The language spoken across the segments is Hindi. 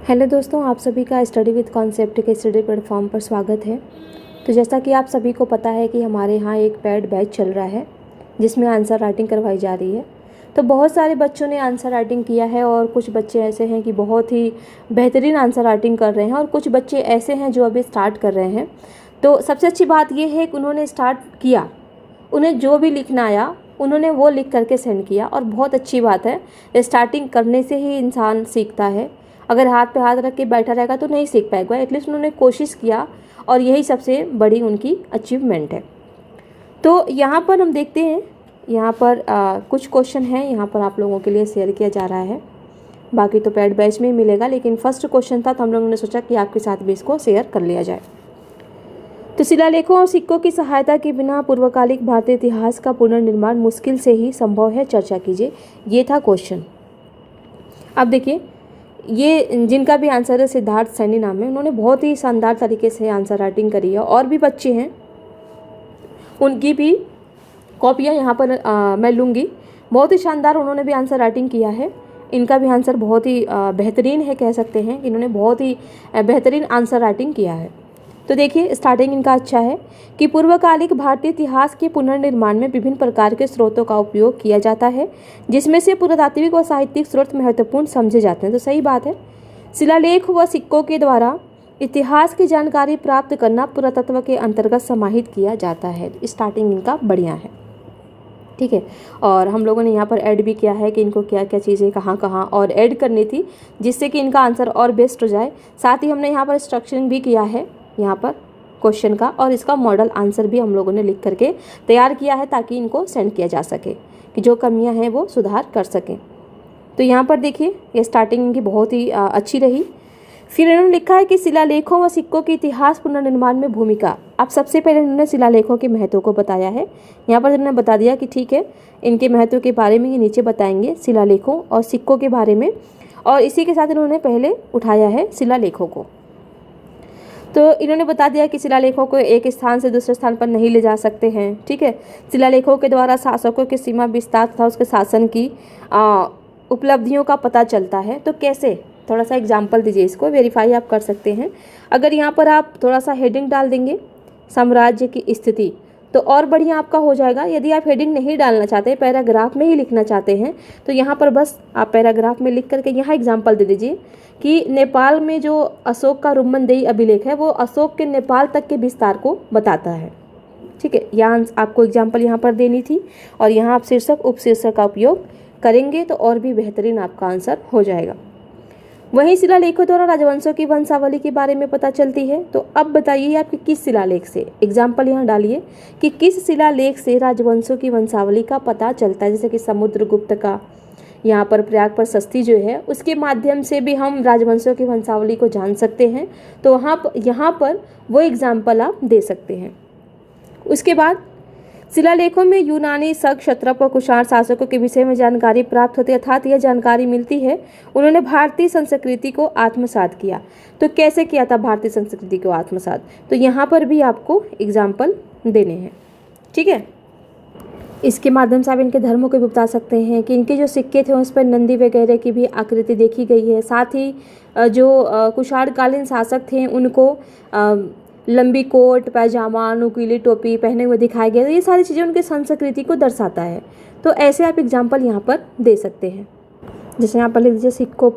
हेलो दोस्तों, आप सभी का स्टडी विद कॉन्सेप्ट के स्टडी प्लेटफॉर्म पर स्वागत है। तो जैसा कि आप सभी को पता है कि हमारे यहाँ एक पेड बैच चल रहा है जिसमें आंसर राइटिंग करवाई जा रही है। तो बहुत सारे बच्चों ने आंसर राइटिंग किया है और कुछ बच्चे ऐसे हैं कि बहुत ही बेहतरीन आंसर राइटिंग कर रहे हैं और कुछ बच्चे ऐसे हैं जो अभी स्टार्ट कर रहे हैं। तो सबसे अच्छी बात यह है कि उन्होंने स्टार्ट किया, उन्हें जो भी लिखना आया उन्होंने वो लिख करके सेंड किया और बहुत अच्छी बात है। स्टार्टिंग करने से ही इंसान सीखता है। अगर हाथ पे हाथ रख के बैठा रहेगा तो नहीं सीख पाएगा। एटलीस्ट उन्होंने कोशिश किया और यही सबसे बड़ी उनकी अचीवमेंट है। तो यहाँ पर हम देखते हैं, यहाँ पर कुछ क्वेश्चन हैं यहाँ पर आप लोगों के लिए शेयर किया जा रहा है। बाकी तो पेड बैच में ही मिलेगा, लेकिन फर्स्ट क्वेश्चन था तो हम लोगों ने सोचा कि आपके साथ भी इसको शेयर कर लिया जाए। तो शिलालेखों और सिक्कों की सहायता के बिना पूर्वकालिक भारतीय इतिहास का पुनर्निर्माण मुश्किल से ही संभव है, चर्चा कीजिए। ये था क्वेश्चन। अब देखिए, ये जिनका भी आंसर है सिद्धार्थ सैनी नाम है, उन्होंने बहुत ही शानदार तरीके से आंसर राइटिंग करी है। और भी बच्चे हैं, उनकी भी कॉपियाँ यहाँ पर मैं लूँगी। बहुत ही शानदार उन्होंने भी आंसर राइटिंग किया है। इनका भी आंसर बहुत ही बेहतरीन है, कह सकते हैं कि इन्होंने बहुत ही बेहतरीन आंसर राइटिंग किया है। तो देखिए, स्टार्टिंग इनका अच्छा है कि पूर्वकालिक भारतीय इतिहास के पुनर्निर्माण में विभिन्न प्रकार के स्रोतों का उपयोग किया जाता है, जिसमें से पुरातात्विक और साहित्यिक स्रोत महत्वपूर्ण समझे जाते हैं। तो सही बात है। शिलालेख व सिक्कों के द्वारा इतिहास की जानकारी प्राप्त करना पुरातत्व के अंतर्गत समाहित किया जाता है। स्टार्टिंग इनका बढ़िया है, ठीक है। और हम लोगों ने यहाँ पर ऐड भी किया है कि इनको क्या क्या चीज़ें कहाँ कहाँ और ऐड करनी थी, जिससे कि इनका आंसर और बेस्ट हो जाए। साथ ही हमने यहाँ पर स्ट्रक्चरिंग भी किया है यहाँ पर क्वेश्चन का, और इसका मॉडल आंसर भी हम लोगों ने लिख करके तैयार किया है ताकि इनको सेंड किया जा सके, कि जो कमियां हैं वो सुधार कर सकें। तो यहाँ पर देखिए, ये स्टार्टिंग इनकी बहुत ही अच्छी रही। फिर इन्होंने लिखा है कि शिलालेखों व सिक्कों के इतिहास पुनर्निर्माण में भूमिका। अब सबसे पहले इन्होंने शिलालेखों के महत्व को बताया है। यहाँ पर इन्होंने बता दिया कि ठीक है, इनके महत्व के बारे में ये नीचे बताएंगे, शिलालेखों और सिक्कों के बारे में। और इसी के साथ इन्होंने पहले उठाया है शिलालेखों को। तो इन्होंने बता दिया कि शिलालेखों को एक स्थान से दूसरे स्थान पर नहीं ले जा सकते हैं, ठीक है। शिलालेखों के द्वारा शासकों की सीमा विस्तार तथा उसके शासन की उपलब्धियों का पता चलता है। तो कैसे, थोड़ा सा एग्जाम्पल दीजिए, इसको वेरीफाई आप कर सकते हैं। अगर यहाँ पर आप थोड़ा सा हेडिंग डाल देंगे, साम्राज्य की स्थिति, तो और बढ़िया आपका हो जाएगा। यदि आप हेडिंग नहीं डालना चाहते, पैराग्राफ में ही लिखना चाहते हैं, तो यहाँ पर बस आप पैराग्राफ में लिख करके यहाँ एग्जाम्पल दे दीजिए कि नेपाल में जो अशोक का रुम्मनदेही अभिलेख है वो अशोक के नेपाल तक के विस्तार को बताता है, ठीक है। यहाँ आपको एग्जाम्पल यहाँ पर देनी थी और यहाँ आप शीर्षक उपशीर्षक का उपयोग करेंगे तो और भी बेहतरीन आपका आंसर हो जाएगा। वहीं शिलालेखों द्वारा राजवंशों की वंशावली के बारे में पता चलती है। तो अब बताइए आपके किस शिलालेख से, एग्जाम्पल यहाँ डालिए कि किस शिलालेख से राजवंशों की वंशावली का पता चलता है। जैसे कि समुद्रगुप्त का, यहाँ पर प्रयाग पर सस्ती जो है, उसके माध्यम से भी हम राजवंशों की वंशावली को जान सकते हैं। तो यहाँ पर वो एग्जाम्पल आप दे सकते हैं। उसके बाद शिलालेखों में यूनानी, शक, क्षत्रप और कुषाण शासकों के विषय में जानकारी प्राप्त होती है, अर्थात यह जानकारी मिलती है उन्होंने भारतीय संस्कृति को आत्मसात किया। तो कैसे किया था भारतीय संस्कृति को आत्मसात, तो यहाँ पर भी आपको एग्जाम्पल देने हैं, ठीक है। इसके माध्यम से आप इनके धर्मों को भी बता सकते हैं कि इनके जो सिक्के थे उस पर नंदी वगैरह की भी आकृति देखी गई है। साथ ही जो कुषाणकालीन शासक थे उनको लंबी कोट, पैजामा, नुकीली टोपी पहने हुए दिखाया गया। तो ये सारी चीज़ें उनकी संस्कृति को दर्शाता है। तो ऐसे आप एग्जाम्पल यहाँ पर दे सकते हैं। जैसे यहाँ पर लिख दीजिए, सिक्कों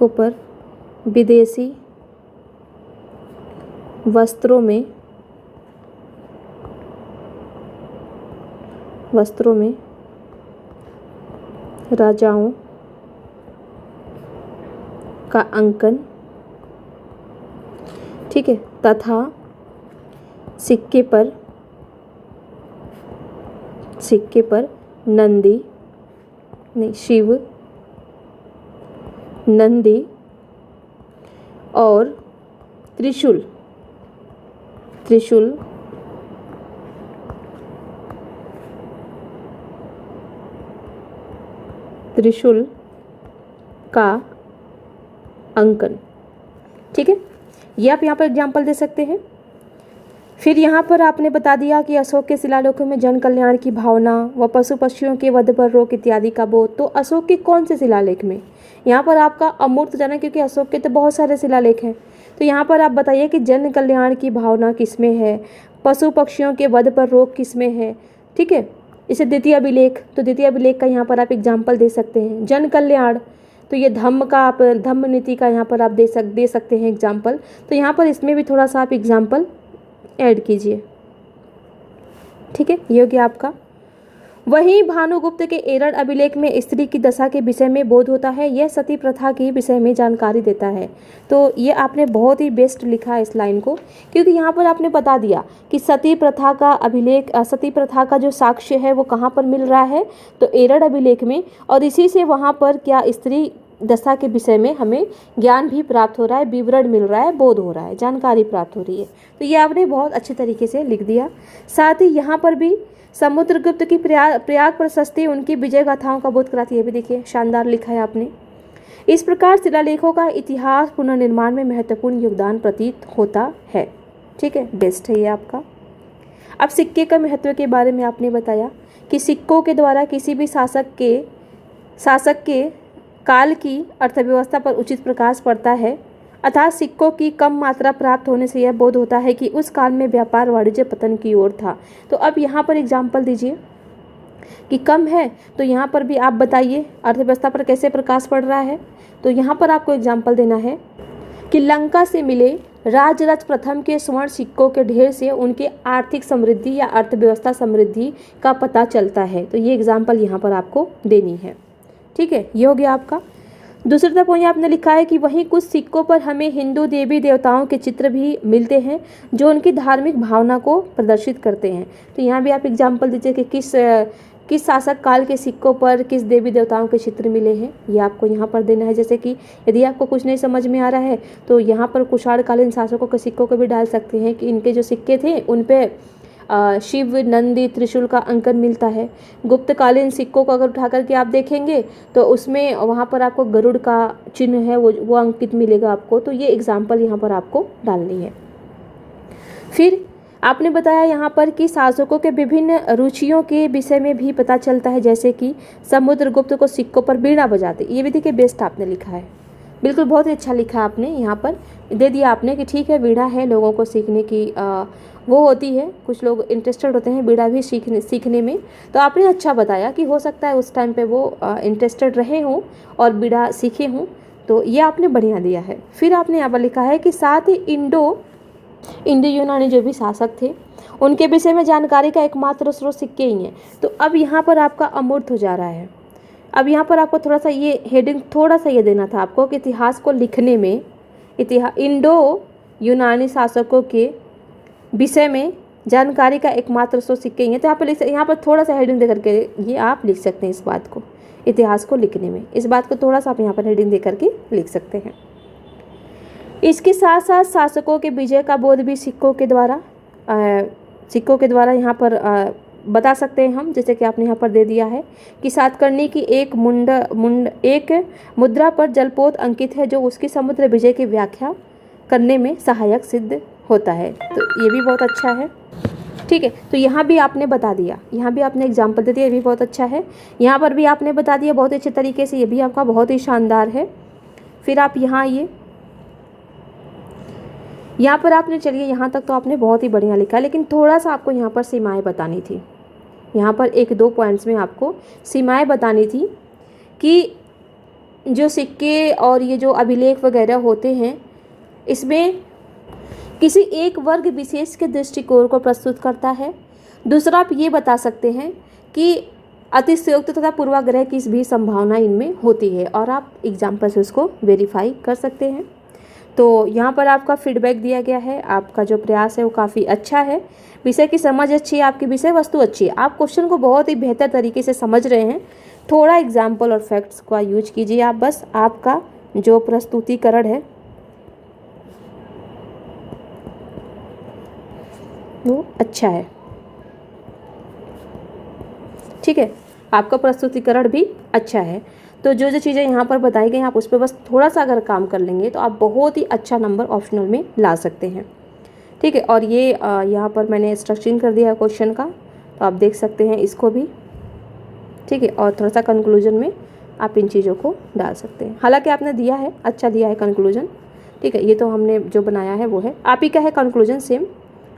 पर विदेशी वस्त्रों में राजाओं का अंकन, ठीक है, तथा सिक्के पर शिव, नंदी और त्रिशूल का अंकन, ठीक है। ये आप यहाँ पर एग्जाम्पल दे सकते हैं। फिर यहाँ पर आपने बता दिया कि अशोक के शिलालेखों में जन कल्याण की भावना व पशु पक्षियों के वध पर रोक इत्यादि का बोध। तो अशोक के कौन से शिलालेख में? यहाँ पर आपका अमूर्त जाना, क्योंकि अशोक के तो बहुत सारे शिलालेख हैं। तो यहाँ पर आप बताइए कि जन कल्याण की भावना किसमें है, पशु पक्षियों के वध पर रोक किसमें है। ठीक है, इसे द्वितीय अभिलेख, तो द्वितीय अभिलेख का यहाँ पर आप एग्जाम्पल दे सकते हैं। जन कल्याण, तो ये धम्म का आप धम्म नीति का यहाँ पर आप दे सकते हैं एग्जाम्पल। तो यहाँ पर इसमें भी थोड़ा सा आप एग्जाम्पल ऐड कीजिए। ठीक है, ये हो गया आपका। वहीं भानुगुप्त के एरड़ अभिलेख में स्त्री की दशा के विषय में बोध होता है। यह सती प्रथा के विषय में जानकारी देता है। तो ये आपने बहुत ही बेस्ट लिखा है इस लाइन को, क्योंकि यहाँ पर आपने बता दिया कि सती प्रथा का अभिलेख, सती प्रथा का जो साक्ष्य है वो कहाँ पर मिल रहा है, तो एरड़ अभिलेख में, और इसी से वहाँ पर क्या स्त्री दशा के विषय में हमें ज्ञान भी प्राप्त हो रहा है, विवरण मिल रहा है, बोध हो रहा है, जानकारी प्राप्त हो रही है। तो ये आपने बहुत अच्छे तरीके से लिख दिया। साथ ही यहाँ पर भी समुद्रगुप्त की प्रयाग प्रशस्ति उनकी विजय गाथाओं का बोध कराती है। भी देखिए शानदार लिखा है आपने। इस प्रकार शिलालेखों का इतिहास पुनर्निर्माण में महत्वपूर्ण योगदान प्रतीत होता है। ठीक है, बेस्ट है ये आपका। अब सिक्के का महत्व के बारे में आपने बताया कि सिक्कों के द्वारा किसी भी शासक के काल की अर्थव्यवस्था पर उचित प्रकाश पड़ता है, अर्थात सिक्कों की कम मात्रा प्राप्त होने से यह बोध होता है कि उस काल में व्यापार वाणिज्य पतन की ओर था। तो अब यहाँ पर एग्जाम्पल दीजिए कि कम है, तो यहाँ पर भी आप बताइए अर्थव्यवस्था पर कैसे प्रकाश पड़ रहा है। तो यहाँ पर आपको एग्जाम्पल देना है कि लंका से मिले राजरथ प्रथम के स्वर्ण सिक्कों के ढेर से उनकी आर्थिक समृद्धि या अर्थव्यवस्था समृद्धि का पता चलता है। तो ये एग्जाम्पल यहाँ पर आपको देनी है। ठीक है, ये हो गया आपका। दूसरा पॉइंट आपने लिखा है कि वहीं कुछ सिक्कों पर हमें हिंदू देवी देवताओं के चित्र भी मिलते हैं जो उनकी धार्मिक भावना को प्रदर्शित करते हैं। तो यहाँ भी आप एग्जाम्पल दीजिए कि किस शासक काल के सिक्कों पर किस देवी देवताओं के चित्र मिले हैं, ये आपको यहाँ पर देना है। जैसे कि यदि आपको कुछ नहीं समझ में आ रहा है तो यहाँ पर कुषाण कालीन शासकों के सिक्कों को भी डाल सकते हैं कि इनके जो सिक्के थे उन पे शिव, नंदी, त्रिशूल का अंकन मिलता है। गुप्तकालीन सिक्कों को अगर उठा करके आप देखेंगे तो उसमें वहाँ पर आपको गरुड़ का चिन्ह है वो अंकित मिलेगा आपको। तो ये एग्जाम्पल यहाँ पर आपको डालनी है। फिर आपने बताया यहाँ पर कि शासकों के विभिन्न रुचियों के विषय में भी पता चलता है, जैसे कि समुद्रगुप्त को सिक्कों पर बीड़ा बजाते। ये भी देखिए बेस्ट आपने लिखा है, बिल्कुल बहुत ही अच्छा लिखा आपने। यहाँ पर दे दिया आपने कि ठीक है बीड़ा है, लोगों को सीखने की वो होती है, कुछ लोग इंटरेस्टेड होते हैं बीड़ा भी सीखने में। तो आपने अच्छा बताया कि हो सकता है उस टाइम पे वो इंटरेस्टेड रहे हों और बीड़ा सीखे हों। तो ये आपने बढ़िया दिया है। फिर आपने यहाँ पर लिखा है कि साथ ही इंडो यूनानी जो भी शासक थे उनके विषय में जानकारी का एकमात्र स्रोत सिक्के ही हैं। तो अब यहाँ पर आपका अमूर्त हो जा रहा है। अब यहाँ पर आपको थोड़ा सा ये हेडिंग थोड़ा सा ये देना था आपको कि इतिहास को लिखने में इंडो यूनानी शासकों के विषय में जानकारी का एकमात्र स्रोत सिक्के ही हैं। तो यहाँ पर थोड़ा सा हेडिंग दे करके ये आप लिख सकते हैं इस बात को, इतिहास को लिखने में इस बात को थोड़ा सा आप यहाँ पर हेडिंग दे करके लिख सकते हैं। इसके साथ साथ शासकों के विजय का बोध भी सिक्कों के द्वारा यहाँ पर बता सकते हैं हम। जैसे कि आपने यहाँ पर दे दिया है कि सातकर्णी की एक मुद्रा पर जलपोत अंकित है जो उसकी समुद्र विजय की व्याख्या करने में सहायक सिद्ध होता है। तो ये भी बहुत अच्छा है। ठीक है, तो यहाँ भी आपने बता दिया, यहाँ भी आपने एग्जाम्पल दे दिया, ये भी बहुत अच्छा है। यहाँ पर भी आपने बता दिया बहुत अच्छे तरीके से, ये भी आपका बहुत ही शानदार है। फिर आप यहाँ आइए, यहाँ पर आपने चलिए यहाँ तक तो आपने बहुत ही बढ़िया लिखा, लेकिन थोड़ा सा आपको यहाँ पर सीमाएं बतानी थी। यहाँ पर 1-2 पॉइंट्स में आपको सीमाएं बतानी थी कि जो सिक्के और ये जो अभिलेख वगैरह होते हैं इसमें किसी एक वर्ग विशेष के दृष्टिकोण को प्रस्तुत करता है। दूसरा आप ये बता सकते हैं कि अतिशयोक्ति तथा पूर्वाग्रह की भी संभावना इनमें होती है, और आप एग्जाम्पल से उसको वेरीफाई कर सकते हैं। तो यहाँ पर आपका फीडबैक दिया गया है, आपका जो प्रयास है वो काफ़ी अच्छा है, विषय की समझ अच्छी है, आपकी विषय वस्तु अच्छी है, आप क्वेश्चन को बहुत ही बेहतर तरीके से समझ रहे हैं। थोड़ा एग्जाम्पल और फैक्ट्स का यूज कीजिए आप, बस आपका जो प्रस्तुतिकरण है वो अच्छा है। ठीक है, आपका प्रस्तुतिकरण भी अच्छा है। तो जो जो चीज़ें यहाँ पर बताई गई आप उस पर बस थोड़ा सा अगर काम कर लेंगे तो आप बहुत ही अच्छा नंबर ऑप्शनल में ला सकते हैं। ठीक है। और ये यहाँ पर मैंने स्ट्रक्चरिंग कर दिया है क्वेश्चन का, तो आप देख सकते हैं इसको भी, ठीक है। और थोड़ा सा कंक्लूजन में आप इन चीज़ों को डाल सकते हैं। हालांकि आपने दिया है, अच्छा दिया है कंक्लूजन, ठीक है। ये तो हमने जो बनाया है वो है, आप ही का है कंक्लूजन सेम,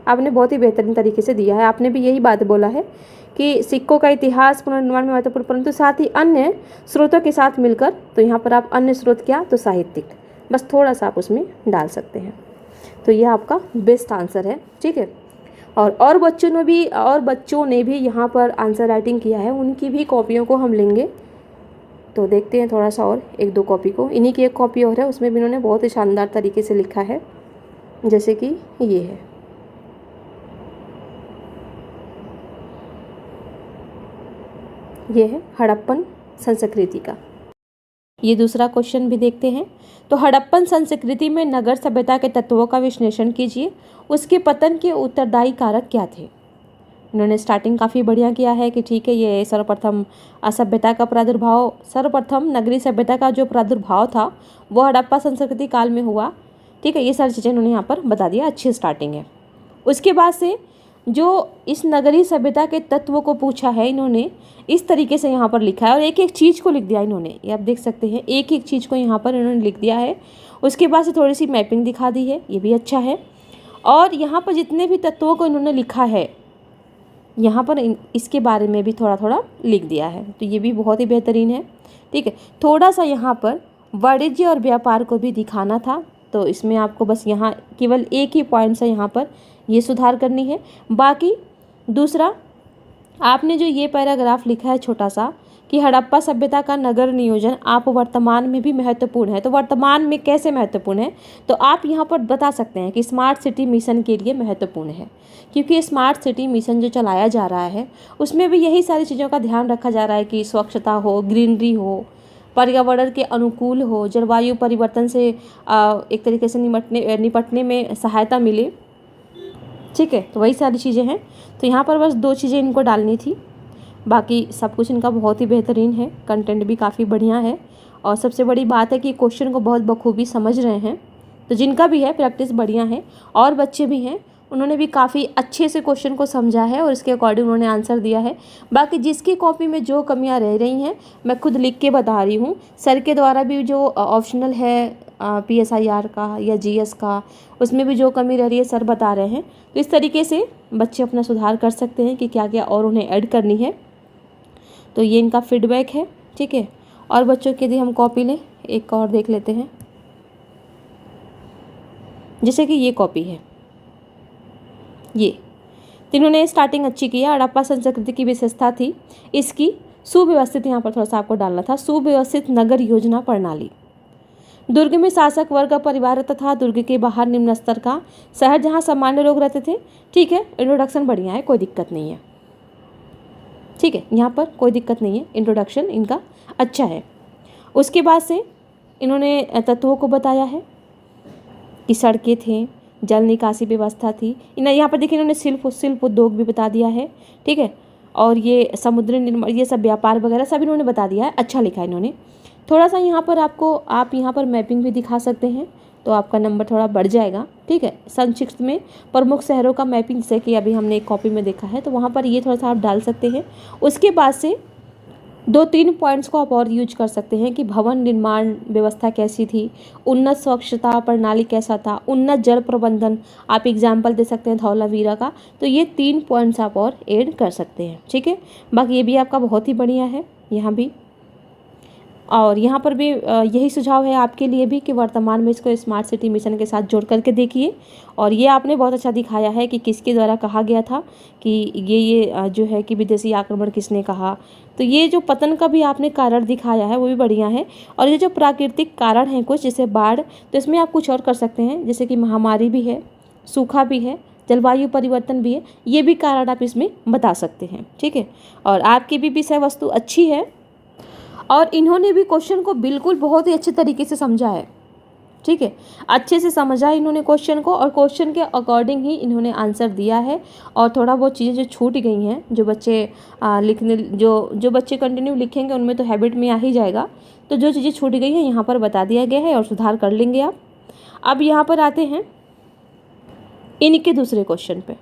आपने बहुत ही बेहतरीन तरीके से दिया है। आपने भी यही बात बोला है कि सिक्कों का इतिहास पुनर्निर्माण में महत्वपूर्ण, परंतु साथ ही अन्य स्रोतों के साथ मिलकर, तो यहाँ पर आप अन्य स्रोत क्या, तो साहित्यिक, बस थोड़ा सा आप उसमें डाल सकते हैं। तो यह आपका बेस्ट आंसर है, ठीक है। और बच्चों ने भी यहाँ पर आंसर राइटिंग किया है, उनकी भी कॉपियों को हम लेंगे। तो देखते हैं थोड़ा सा और एक दो कॉपी को, इन्हीं की एक कॉपी और है, उसमें भी इन्होंने बहुत ही शानदार तरीके से लिखा है, जैसे कि ये है। ये है हड़प्पन संस्कृति का। ये दूसरा क्वेश्चन भी देखते हैं। तो हड़प्पन संस्कृति में नगर सभ्यता के तत्वों का विश्लेषण कीजिए, उसके पतन के उत्तरदायी कारक क्या थे। इन्होंने स्टार्टिंग काफ़ी बढ़िया किया है कि ठीक है, ये सर्वप्रथम असभ्यता का प्रादुर्भाव, सर्वप्रथम नगरीय सभ्यता का जो प्रादुर्भाव था वो हड़प्पा संस्कृति काल में हुआ, ठीक है। ये सारी चीज़ें इन्होंने यहाँ पर बता दिया, अच्छी स्टार्टिंग है। उसके बाद से जो इस नगरीय सभ्यता के तत्वों को पूछा है, इन्होंने इस तरीके से यहाँ पर लिखा है और एक एक चीज़ को लिख दिया इन्होंने, ये आप देख सकते हैं, एक एक चीज़ को यहाँ पर इन्होंने लिख दिया है। उसके बाद से थोड़ी सी मैपिंग दिखा दी है, ये भी अच्छा है। और यहाँ पर जितने भी तत्वों को इन्होंने लिखा है, यहाँ पर इसके बारे में भी थोड़ा थोड़ा लिख दिया है, तो ये भी बहुत ही बेहतरीन है, ठीक है। थोड़ा सा यहाँ पर वाणिज्य और व्यापार को भी दिखाना था, तो इसमें आपको बस यहाँ केवल एक ही पॉइंट से यहाँ पर ये सुधार करनी है। बाकी दूसरा, आपने जो ये पैराग्राफ लिखा है छोटा सा कि हड़प्पा सभ्यता का नगर नियोजन आप वर्तमान में भी महत्वपूर्ण है, तो वर्तमान में कैसे महत्वपूर्ण है, तो आप यहाँ पर बता सकते हैं कि स्मार्ट सिटी मिशन के लिए महत्वपूर्ण है, क्योंकि स्मार्ट सिटी मिशन जो चलाया जा रहा है उसमें भी यही सारी चीज़ों का ध्यान रखा जा रहा है कि स्वच्छता हो, ग्रीनरी हो, पर्यावरण के अनुकूल हो, जलवायु परिवर्तन से एक तरीके से निपटने में सहायता मिले, ठीक है। तो वही सारी चीज़ें हैं। तो यहाँ पर बस दो चीज़ें इनको डालनी थी, बाकी सब कुछ इनका बहुत ही बेहतरीन है, कंटेंट भी काफ़ी बढ़िया है, और सबसे बड़ी बात है कि क्वेश्चन को बहुत बखूबी समझ रहे हैं। तो जिनका भी है प्रैक्टिस बढ़िया है, और बच्चे भी हैं, उन्होंने भी काफ़ी अच्छे से क्वेश्चन को समझा है और इसके अकॉर्डिंग उन्होंने आंसर दिया है। बाकी जिसकी कॉपी में जो कमियां रह रही हैं मैं खुद लिख के बता रही हूँ, सर के द्वारा भी जो ऑप्शनल है PSIR का या GS का, उसमें भी जो कमी रह रही है सर बता रहे हैं। तो इस तरीके से बच्चे अपना सुधार कर सकते हैं कि क्या क्या और उन्हें ऐड करनी है। तो ये इनका फीडबैक है, ठीक है। और बच्चों के यदि हम कॉपी लें, एक और देख लेते हैं, जैसे कि ये कॉपी है, ये तो इन्होंने स्टार्टिंग अच्छी की है। हड़प्पा संस्कृति की विशेषता थी इसकी सुव्यवस्थित, यहाँ पर थोड़ा सा आपको डालना था, सुव्यवस्थित नगर योजना प्रणाली, दुर्ग में शासक वर्ग का परिवार तथा दुर्ग के बाहर निम्न स्तर का शहर जहाँ सामान्य लोग रहते थे, ठीक है। इंट्रोडक्शन बढ़िया है, कोई दिक्कत नहीं है, ठीक है। यहाँ पर कोई दिक्कत नहीं है, इंट्रोडक्शन इनका अच्छा है। उसके बाद से इन्होंने तत्वों को बताया है कि सड़कें थे, जल निकासी व्यवस्था थी, यहाँ पर देखिए इन्होंने शिल्प उद्योग भी बता दिया है, ठीक है। और ये समुद्री निर्माण, ये सब व्यापार वगैरह सब इन्होंने बता दिया है, अच्छा लिखा है इन्होंने। थोड़ा सा यहाँ पर आप यहाँ पर मैपिंग भी दिखा सकते हैं, तो आपका नंबर थोड़ा बढ़ जाएगा, ठीक है। संक्षिप्त में प्रमुख शहरों का मैपिंग, जैसे कि अभी हमने एक कॉपी में देखा है, तो वहाँ पर ये थोड़ा सा आप डाल सकते हैं। उसके बाद से 2-3 पॉइंट्स को आप और यूज कर सकते हैं कि भवन निर्माण व्यवस्था कैसी थी, उन्नत स्वच्छता प्रणाली कैसा था, उन्नत जल प्रबंधन, आप एग्जाम्पल दे सकते हैं धौलावीरा का। तो ये 3 पॉइंट्स आप और ऐड कर सकते हैं, ठीक है। बाकी ये भी आपका बहुत ही बढ़िया है यहाँ भी, और यहाँ पर भी यही सुझाव है आपके लिए भी कि वर्तमान में इसको स्मार्ट सिटी मिशन के साथ जोड़ करके देखिए। और ये आपने बहुत अच्छा दिखाया है कि किसके द्वारा कहा गया था कि ये जो है कि विदेशी आक्रमण किसने कहा। तो ये जो पतन का भी आपने कारण दिखाया है वो भी बढ़िया है। और ये जो प्राकृतिक कारण हैं कुछ, जैसे बाढ़, तो इसमें आप कुछ और कर सकते हैं, जैसे कि महामारी भी है, सूखा भी है, जलवायु परिवर्तन भी है, ये भी कारण आप इसमें बता सकते हैं, ठीक है। और आपकी भी विषय वस्तु अच्छी है, और इन्होंने भी क्वेश्चन को बिल्कुल बहुत ही अच्छे तरीके से समझा है, ठीक है। अच्छे से समझा है इन्होंने क्वेश्चन को, और क्वेश्चन के अकॉर्डिंग ही इन्होंने आंसर दिया है। और थोड़ा बहुत चीज़ें जो छूट गई हैं, जो बच्चे लिखने जो बच्चे कंटिन्यू लिखेंगे उनमें तो हैबिट में आ ही जाएगा। तो जो चीज़ें छूट गई हैं यहाँ पर बता दिया गया है और सुधार कर लेंगे आप। अब यहाँ पर आते हैं इनके दूसरे क्वेश्चन पे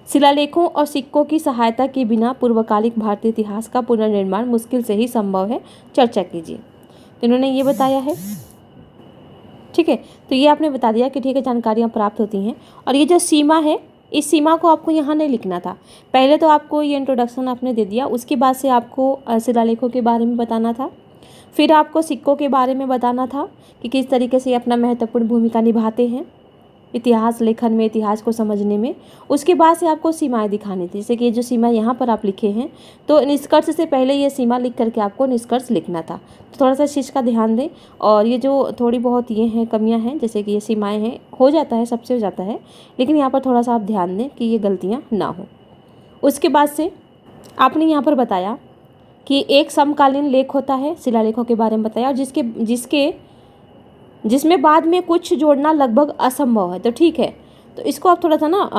शिलालेखों और सिक्कों की सहायता के बिना पूर्वकालिक भारतीय इतिहास का पुनर्निर्माण मुश्किल से ही संभव है, चर्चा कीजिए। तो इन्होंने ये बताया है। ठीक है, तो ये आपने बता दिया कि ठीक है जानकारियाँ प्राप्त होती हैं। और ये जो सीमा है, इस सीमा को आपको यहाँ नहीं लिखना था। पहले तो आपको ये इंट्रोडक्शन आपने दे दिया, उसके बाद से आपको शिलालेखों के बारे में बताना था, फिर आपको सिक्कों के बारे में बताना था कि किस तरीके से अपना महत्वपूर्ण भूमिका निभाते हैं इतिहास लेखन में, इतिहास को समझने में। उसके बाद से आपको सीमाएं दिखानी थी, जैसे कि ये जो सीमा यहाँ पर आप लिखे हैं, तो निष्कर्ष से पहले ये सीमा लिख करके आपको निष्कर्ष लिखना था। तो थोड़ा सा इस चीज़ का ध्यान दें। और ये जो थोड़ी बहुत ये हैं कमियाँ हैं, जैसे कि ये सीमाएँ हैं, हो जाता है, सबसे हो जाता है, लेकिन यहाँ पर थोड़ा सा आप ध्यान दें कि ये गलतियाँ ना हो। उसके बाद से आपने यहाँ पर बताया कि एक समकालीन लेख होता है, शिलालेखों के बारे में बताया, और जिसमें बाद में कुछ जोड़ना लगभग असंभव है। तो ठीक है, तो इसको आप थोड़ा सा ना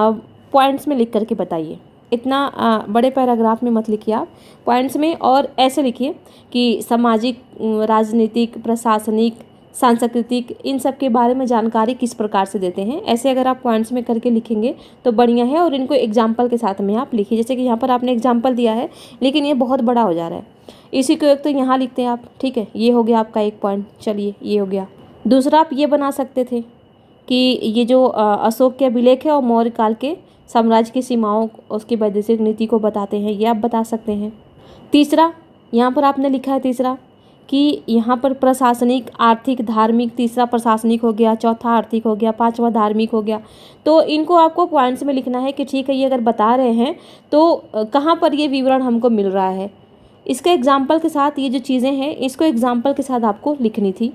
पॉइंट्स में लिख करके बताइए। इतना बड़े पैराग्राफ में मत लिखिए आप, पॉइंट्स में। और ऐसे लिखिए कि सामाजिक, राजनीतिक, प्रशासनिक, सांस्कृतिक, इन सब के बारे में जानकारी किस प्रकार से देते हैं। ऐसे अगर आप पॉइंट्स में करके लिखेंगे तो बढ़िया है। और इनको एग्जाम्पल के साथ में आप लिखिए, जैसे कि यहाँ पर आपने एग्जाम्पल दिया है, लेकिन ये बहुत बड़ा हो जा रहा है। इसी को एक तो यहाँ लिखते हैं आप। ठीक है, ये हो गया आपका एक पॉइंट। चलिए, ये हो गया। दूसरा आप ये बना सकते थे कि ये जो अशोक के अभिलेख है और मौर्य काल के साम्राज्य की सीमाओं, उसकी वैदेशिक नीति को बताते हैं, ये आप बता सकते हैं। तीसरा, यहाँ पर आपने लिखा है तीसरा कि यहाँ पर प्रशासनिक, आर्थिक, धार्मिक, तीसरा प्रशासनिक हो गया, चौथा आर्थिक हो गया, पांचवा धार्मिक हो गया। तो इनको आपको पॉइंट्स में लिखना है कि ठीक है, ये अगर बता रहे हैं तो कहाँ पर ये विवरण हमको मिल रहा है। इसका एग्जाम्पल के साथ, ये जो चीज़ें हैं इसको एग्जाम्पल के साथ आपको लिखनी थी।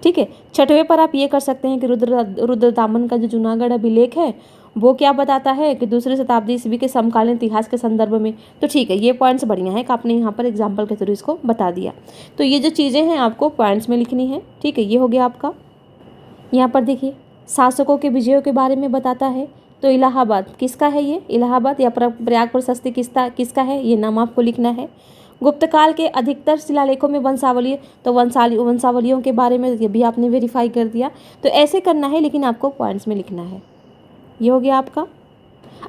ठीक है, छठवें पर आप ये कर सकते हैं कि रुद्रताम्मन का जो जूनागढ़ अभिलेख है वो क्या बताता है कि दूसरी शताब्दी ईस्वी के समकालीन इतिहास के संदर्भ में। तो ठीक है, ये पॉइंट्स बढ़िया है कि आपने यहाँ पर एग्जाम्पल के थ्रू इसको बता दिया। तो ये जो चीज़ें हैं आपको पॉइंट्स में लिखनी है। ठीक है, ये हो गया आपका। यहाँ पर देखिए, शासकों के विजयों के बारे में बताता है। तो इलाहाबाद किसका है? ये इलाहाबाद या प्रयाग प्रशस्ति किसका है? ये नाम आपको लिखना है। गुप्त काल के अधिकतर शिलालेखों में वंशावली, तो वंशावलियों के बारे में ये भी आपने वेरीफाई कर दिया। तो ऐसे करना है, लेकिन आपको पॉइंट्स में लिखना है। ये हो गया आपका।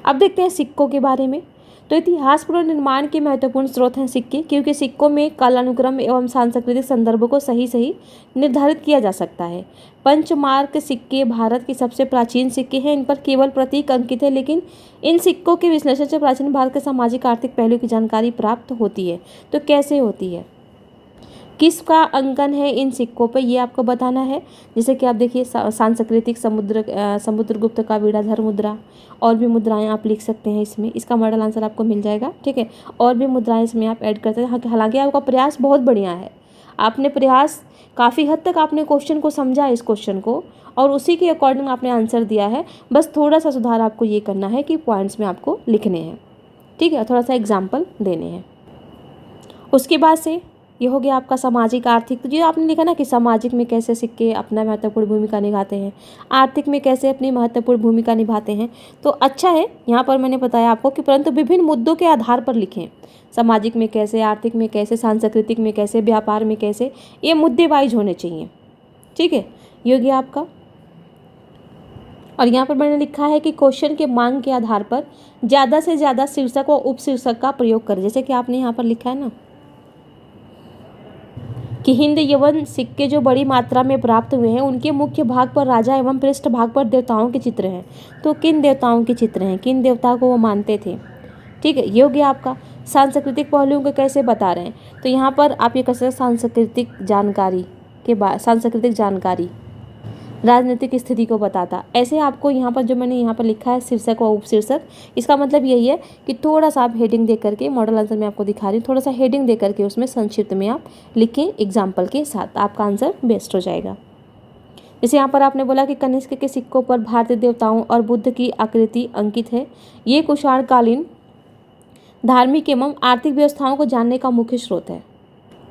अब देखते हैं सिक्कों के बारे में। तो इतिहास पुनर्निर्माण के महत्वपूर्ण स्रोत हैं सिक्के, क्योंकि सिक्कों में कालानुक्रम एवं सांस्कृतिक संदर्भों को सही सही निर्धारित किया जा सकता है। पंचमार्क सिक्के भारत के सबसे प्राचीन सिक्के हैं। इन पर केवल प्रतीक अंकित है, लेकिन इन सिक्कों के विश्लेषण से प्राचीन भारत के सामाजिक आर्थिक पहलू की जानकारी प्राप्त होती है। तो कैसे होती है, किसका अंकन है इन सिक्कों पे, ये आपको बताना है। जैसे कि आप देखिए, सांस्कृतिक समुद्रगुप्त का वीणाधर मुद्रा, और भी मुद्राएं आप लिख सकते हैं इसमें। इसका मॉडल आंसर आपको मिल जाएगा। ठीक है, और भी मुद्राएं इसमें आप ऐड करते हैं। हालांकि आपका प्रयास बहुत बढ़िया है, आपने प्रयास काफ़ी हद तक आपने क्वेश्चन को समझा, इस क्वेश्चन को, और उसी के अकॉर्डिंग आपने आंसर दिया है। बस थोड़ा सा सुधार आपको ये करना है कि पॉइंट्स में आपको लिखने हैं। ठीक है, थोड़ा सा एग्जाम्पल देने हैं। उसके बाद से ये हो गया आपका सामाजिक आर्थिक। तो जो आपने लिखा ना कि सामाजिक में कैसे सिक्के अपना महत्वपूर्ण भूमिका निभाते हैं, आर्थिक में कैसे अपनी महत्वपूर्ण भूमिका निभाते हैं। तो अच्छा है, यहाँ पर मैंने बताया आपको कि परंतु विभिन्न मुद्दों के आधार पर लिखें। सामाजिक में कैसे, आर्थिक में कैसे, सांस्कृतिक में कैसे, व्यापार में कैसे, ये मुद्दे वाइज होने चाहिए। ठीक है, ये हो गया आपका। और यहाँ पर मैंने लिखा है कि क्वेश्चन के मांग के आधार पर ज़्यादा से ज़्यादा शीर्षक और उपशीर्षक का प्रयोग करें। जैसे कि आपने यहाँ पर लिखा है ना कि हिंद यवन सिक्के जो बड़ी मात्रा में प्राप्त हुए हैं, उनके मुख्य भाग पर राजा एवं पृष्ठ भाग पर देवताओं के चित्र हैं। तो किन देवताओं के चित्र हैं, किन देवताओं को वो मानते थे। ठीक है, ये हो गया आपका। सांस्कृतिक पहलुओं को कैसे बता रहे हैं, तो यहाँ पर आप ये कह सकते हैं सांस्कृतिक जानकारी के बाद, सांस्कृतिक जानकारी राजनीतिक स्थिति को बताता। ऐसे आपको यहाँ पर जो मैंने यहाँ पर लिखा है शीर्षक और उपशीर्षक, इसका मतलब यही है कि थोड़ा सा आप हेडिंग दे करके, मॉडल आंसर में आपको दिखा रही हूँ, थोड़ा सा हेडिंग दे करके उसमें संक्षिप्त में आप लिखें एग्जाम्पल के साथ, आपका आंसर बेस्ट हो जाएगा। जैसे यहाँ पर आपने बोला कि कनिष्क के सिक्कों पर भारतीय देवताओं और बुद्ध की आकृति अंकित है। ये कुषाणकालीन धार्मिक एवं आर्थिक व्यवस्थाओं को जानने का मुख्य स्रोत है।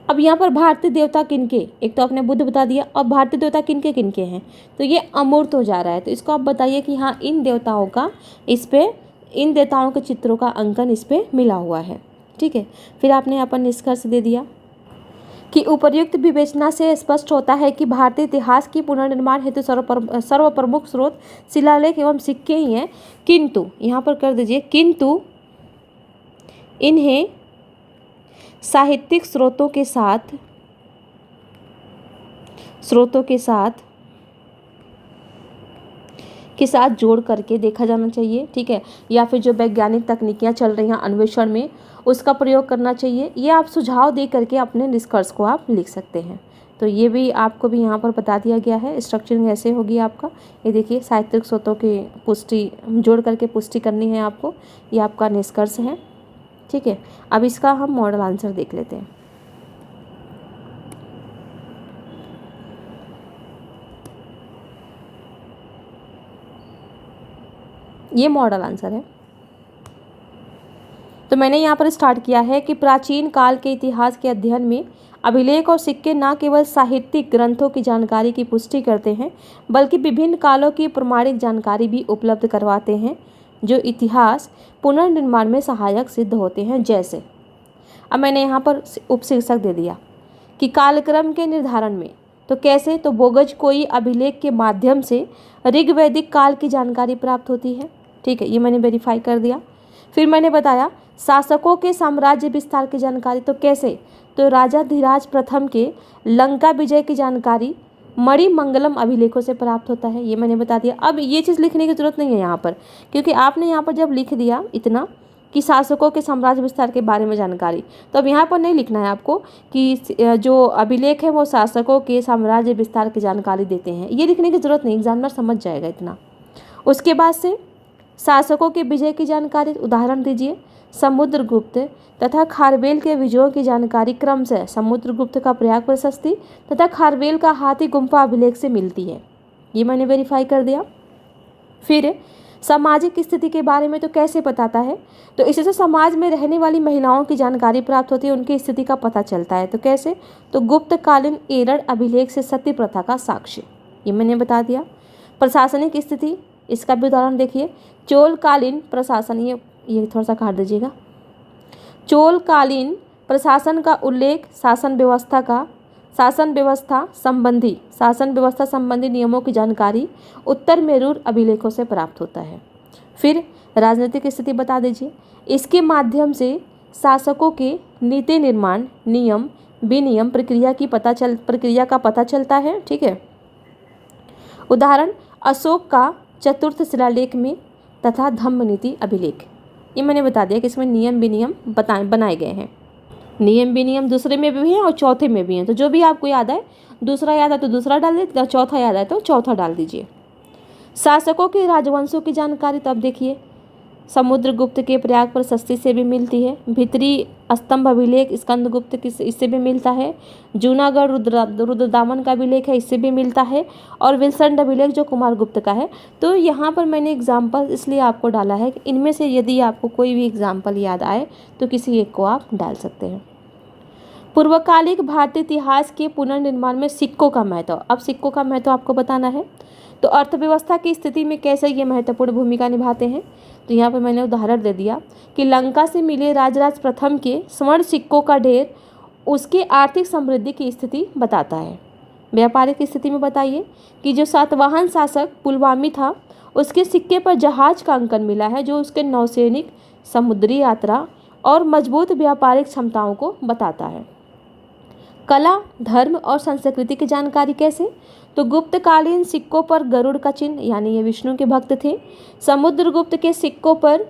अब यहाँ पर भारतीय देवता किनके, एक तो आपने बुद्ध बता दिया, और भारतीय देवता किनके किनके हैं, तो ये अमूर्त हो जा रहा है। तो इसको आप बताइए कि हाँ, इन देवताओं का इस पे, इन देवताओं के चित्रों का अंकन इस पे मिला हुआ है। ठीक है, फिर आपने यहाँ पर निष्कर्ष दे दिया कि उपर्युक्त विवेचना से स्पष्ट होता है कि भारतीय इतिहास की पुनर्निर्माण हेतु सर्वप्रमुख स्रोत शिलालेख एवं सिक्के ही हैं, किंतु यहाँ पर कर दीजिए, किंतु इन्हें साहित्यिक स्रोतों के साथ जोड़ करके देखा जाना चाहिए, ठीक है, या फिर जो वैज्ञानिक तकनीकियाँ चल रही हैं अन्वेषण में उसका प्रयोग करना चाहिए। ये आप सुझाव दे करके अपने निष्कर्ष को आप लिख सकते हैं। तो ये भी आपको भी यहाँ पर बता दिया गया है। स्ट्रक्चरिंग ऐसे होगी आपका, ये देखिए साहित्यिक स्रोतों की पुष्टि जोड़ करके पुष्टि करनी है आपको, ये आपका निष्कर्ष है, ठीक है। अब इसका हम मॉडल आंसर देख लेते हैं। ये मॉडल आंसर है। तो मैंने यहाँ पर स्टार्ट किया है कि प्राचीन काल के इतिहास के अध्ययन में अभिलेख और सिक्के न केवल साहित्यिक ग्रंथों की जानकारी की पुष्टि करते हैं, बल्कि विभिन्न कालों की प्रमाणिक जानकारी भी उपलब्ध करवाते हैं, जो इतिहास पुनर्निर्माण में सहायक सिद्ध होते हैं। जैसे अब मैंने यहाँ पर उपशीर्षक दे दिया कि कालक्रम के निर्धारण में, तो कैसे, तो बोगज कोई अभिलेख के माध्यम से ऋग्वैदिक काल की जानकारी प्राप्त होती है, ठीक है, ये मैंने वेरीफाई कर दिया। फिर मैंने बताया शासकों के साम्राज्य विस्तार की जानकारी, तो कैसे, तो राजा धीराज प्रथम के लंका विजय की जानकारी मणिमंगलम अभिलेखों से प्राप्त होता है, ये मैंने बता दिया। अब ये चीज़ लिखने की जरूरत नहीं है यहाँ पर, क्योंकि आपने यहाँ पर जब लिख दिया इतना कि शासकों के साम्राज्य विस्तार के बारे में जानकारी, तो अब यहाँ पर नहीं लिखना है आपको कि जो अभिलेख है वो शासकों के साम्राज्य विस्तार की जानकारी देते हैं, ये लिखने की जरूरत नहीं, एग्जामिनर समझ जाएगा इतना। उसके बाद से शासकों के विजय की जानकारी, उदाहरण दीजिए, समुद्रगुप्त तथा खारवेल के विजयों की जानकारी क्रमशः समुद्रगुप्त का प्रयाग प्रशस्ति तथा खारवेल का हाथी गुम्फा अभिलेख से मिलती है, ये मैंने वेरीफाई कर दिया। फिर सामाजिक स्थिति के बारे में तो कैसे बताता है, तो इससे समाज में रहने वाली महिलाओं की जानकारी प्राप्त होती है, उनकी स्थिति का पता चलता है, तो कैसे, तो गुप्तकालीन एरड़ अभिलेख से सती प्रथा का साक्ष्य, ये मैंने बता दिया। प्रशासनिक स्थिति, इसका भी उदाहरण देखिए, चोलकालीन प्रशासन, ये थोड़ा सा काट दीजिएगा, चोलकालीन प्रशासन का उल्लेख शासन व्यवस्था संबंधी नियमों की जानकारी उत्तर मेरूर अभिलेखों से प्राप्त होता है। फिर राजनीतिक स्थिति बता दीजिए, इसके माध्यम से शासकों के नीति निर्माण, नियम विनियम प्रक्रिया का पता चलता है, ठीक है। उदाहरण अशोक का चतुर्थ शिलालेख में तथा धम्मनीति अभिलेख, ये मैंने बता दिया कि इसमें नियम विनियम बनाए गए हैं। नियम विनियम दूसरे में भी हैं और चौथे में भी हैं, तो जो भी आपको याद आए, दूसरा याद आए तो दूसरा डाल दीजिए, चौथा याद आए तो चौथा डाल दीजिए। शासकों के राजवंशों की जानकारी, तो अब देखिए समुद्रगुप्त के प्रयाग प्रशस्ति से भी मिलती है, भीतरी स्तंभ अभिलेख स्कंदगुप्त की इससे भी मिलता है, जूनागढ़ रुद्रदामन का अभिलेख है, इससे भी मिलता है, और विल्सन अभिलेख जो कुमारगुप्त का है। तो यहाँ पर मैंने एग्जाम्पल इसलिए आपको डाला है कि इनमें से यदि आपको कोई भी एग्जाम्पल याद आए तो किसी एक को आप डाल सकते हैं। पूर्वकालिक भारतीय इतिहास के पुनर्निर्माण में सिक्कों का महत्व, अब सिक्कों का महत्व आपको बताना है। तो अर्थव्यवस्था की स्थिति में कैसे ये महत्वपूर्ण भूमिका निभाते हैं, तो यहाँ पर मैंने उदाहरण दे दिया कि लंका से मिले राजराज प्रथम के स्वर्ण सिक्कों का ढेर उसके आर्थिक समृद्धि की स्थिति बताता है। व्यापारिक स्थिति में बताइए कि जो सातवाहन शासक पुलवामी था उसके सिक्के पर जहाज का अंकन मिला है, जो उसके नौसैनिक, समुद्री यात्रा और मजबूत व्यापारिक क्षमताओं को बताता है। कला, धर्म और संस्कृति की जानकारी कैसे, तो गुप्तकालीन सिक्कों पर गरुड़ का चिन्ह, यानी ये विष्णु के भक्त थे। समुद्रगुप्त के सिक्कों पर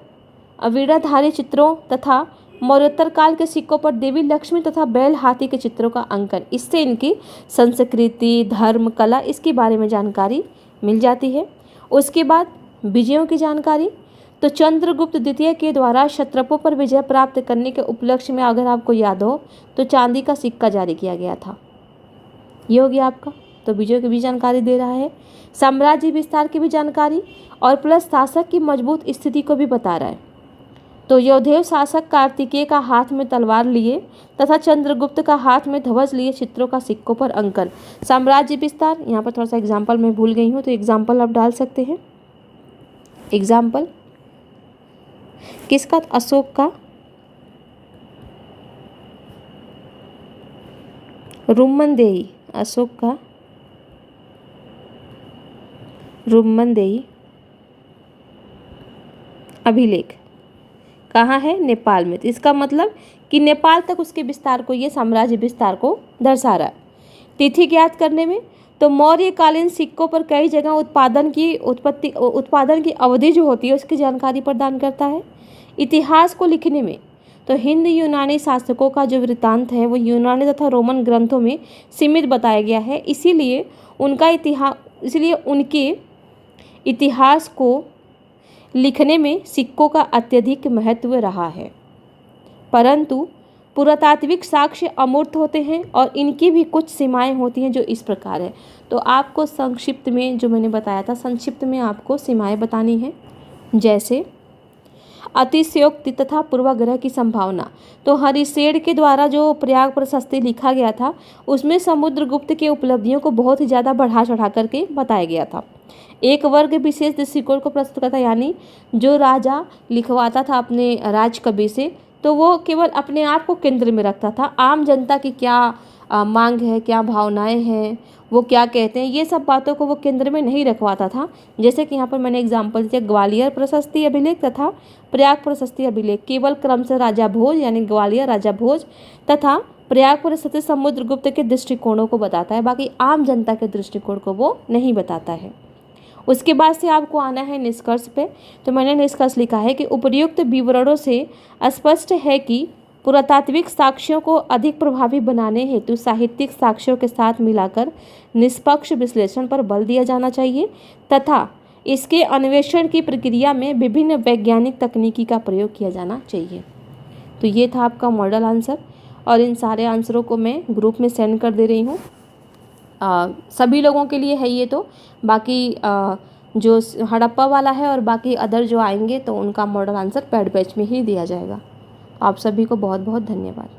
वीणाधारी चित्रों तथा मौर्योत्तर काल के सिक्कों पर देवी लक्ष्मी तथा बैल हाथी के चित्रों का अंकन, इससे इनकी संस्कृति, धर्म, कला, इसके बारे में जानकारी मिल जाती है। उसके बाद विजयों की जानकारी, तो चंद्रगुप्त द्वितीय के द्वारा क्षत्रपों पर विजय प्राप्त करने के उपलक्ष्य में अगर आपको याद हो तो चांदी का सिक्का जारी किया गया था। ये हो गया आपका, तो विजयों की भी जानकारी दे रहा है, साम्राज्य विस्तार की भी जानकारी, और प्लस शासक की मजबूत स्थिति को भी बता रहा है। तो यौधेय शासक कार्तिकेय का हाथ में तलवार लिए तथा चंद्रगुप्त का हाथ में ध्वज लिए चित्रों का सिक्कों पर अंकन। साम्राज्य विस्तार, यहाँ पर थोड़ा सा एग्जाम्पल मैं भूल गई हूँ, तो एग्जाम्पल आप डाल सकते हैं। एग्जाम्पल किसका, अशोक का रुम्मनदेही, अशोक का रुम्मनदेही अभिलेख कहाँ है? नेपाल में। तो इसका मतलब कि नेपाल तक उसके विस्तार को, ये साम्राज्य विस्तार को दर्शा रहा है। तिथि ज्ञात करने में तो मौर्यकालीन सिक्कों पर कई जगह उत्पादन की अवधि जो होती है उसकी जानकारी प्रदान करता है। इतिहास को लिखने में तो हिंद यूनानी शासकों का जो वृत्तांत है वो यूनानी तथा रोमन ग्रंथों में सीमित बताया गया है, इसीलिए उनके इतिहास को लिखने में सिक्कों का अत्यधिक महत्व रहा है। परंतु पुरातात्विक साक्ष्य अमूर्त होते हैं और इनकी भी कुछ सीमाएं होती हैं जो इस प्रकार है। तो आपको संक्षिप्त में, जो मैंने बताया था, संक्षिप्त में आपको सीमाएं बतानी है। जैसे अतिशयोक्ति तथा पूर्वाग्रह की संभावना। तो हरिशेर के द्वारा जो प्रयाग प्रशस्ति लिखा गया था उसमें समुद्रगुप्त के उपलब्धियों को बहुत ही ज़्यादा बढ़ा चढ़ा करके बताया गया था। एक वर्ग विशेष दृष्टिकोण को प्रस्तुत करता, यानी जो राजा लिखवाता था अपने राजकवि से तो वो केवल अपने आप को केंद्र में रखता था, आम जनता की क्या मांग है, क्या भावनाएं हैं, वो क्या कहते हैं, ये सब बातों को वो केंद्र में नहीं रखवाता था। जैसे कि यहाँ पर मैंने एग्जाम्पल दिया, ग्वालियर प्रशस्ति अभिलेख तथा प्रयाग प्रशस्ति अभिलेख केवल क्रमशः राजा भोज यानी ग्वालियर राजा भोज तथा प्रयाग प्रशस्ति समुद्रगुप्त के दृष्टिकोणों को बताता है, बाकी आम जनता के दृष्टिकोण को वो नहीं बताता है। उसके बाद से आपको आना है निष्कर्ष पे। तो मैंने निष्कर्ष लिखा है कि उपर्युक्त विवरणों से स्पष्ट है कि पुरातात्विक साक्ष्यों को अधिक प्रभावी बनाने हेतु साहित्यिक साक्ष्यों के साथ मिलाकर निष्पक्ष विश्लेषण पर बल दिया जाना चाहिए तथा इसके अन्वेषण की प्रक्रिया में विभिन्न वैज्ञानिक तकनीकी का प्रयोग किया जाना चाहिए। तो ये था आपका मॉडल आंसर और इन सारे आंसरों को मैं ग्रुप में सेंड कर दे रही हूँ। सभी लोगों के लिए है ये, तो बाकी जो हड़प्पा वाला है और बाकी अदर जो आएंगे तो उनका मॉडल आंसर पेड बैच में ही दिया जाएगा। आप सभी को बहुत बहुत धन्यवाद।